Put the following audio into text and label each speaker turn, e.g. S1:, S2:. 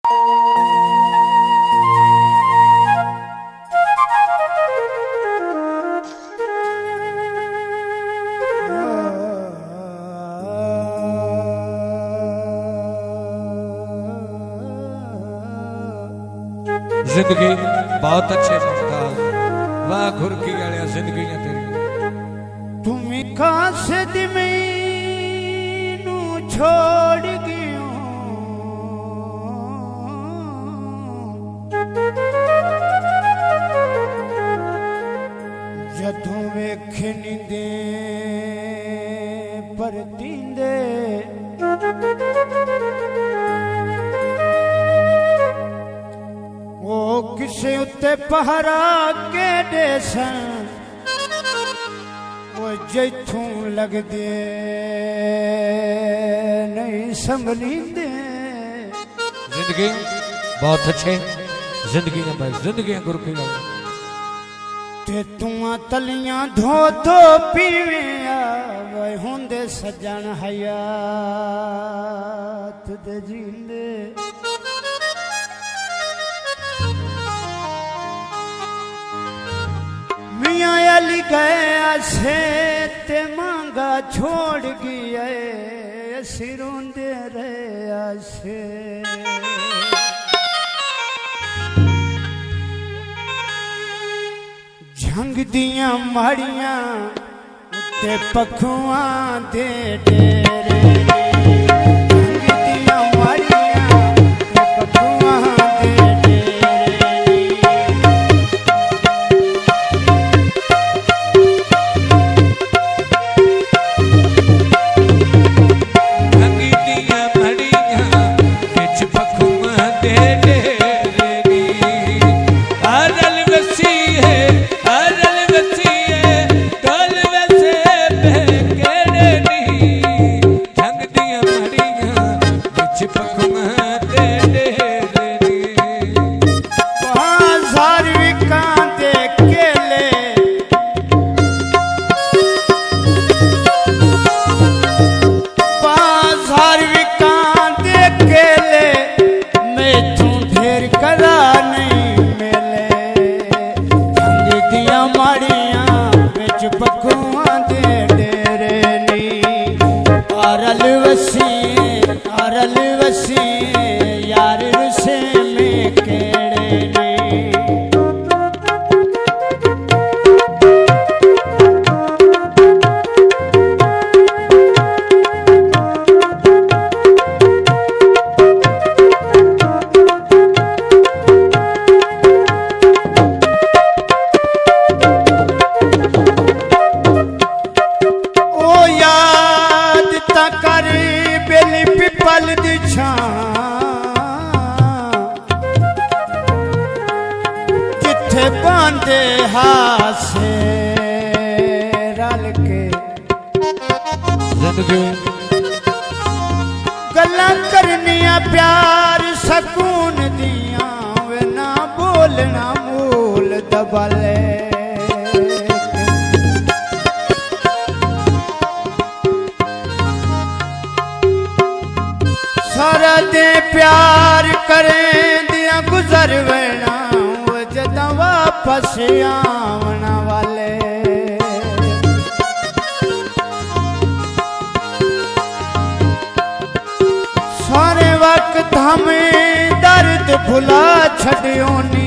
S1: जिंदगी बहुत अच्छे मुमताज वाह घुर की गलिया जिंदगी ने तेरी
S2: तुम्हें खास मैनू छोड़ गयो जदों वेखनी दे पर तींदे वो किसे उत्ते पहरा के देसन वो जैथों लगदे नहीं संभलींदे।
S1: जिंदगी बहुत अच्छे जिंदगी ने बस जिंदगी गुरु की गल
S2: ते तुआ तलियां धो धो पीवे आवे होंदे सजन हयात दे जींदे। मियाँ अली गया से ते मांगा छोड़ गया सिरोंदे रहे से झंग दियां माड़ियां ते पखुआं दे डेरे झंग दियां माड़ियां ते पखुआं दे यार रुसे में केड़े ने ओ याद ता कर बेली पिपल दी छां बांधे हासे रल के
S1: जिंदगी
S2: गल्लां करनियां प्यार सकून दियां वे ना बोलना मूल दबाले सारा दे प्यार करें दियां गुजर वेना वापस आवन वाले सारे वक्त हमें दर्द भुला छड़ियोनी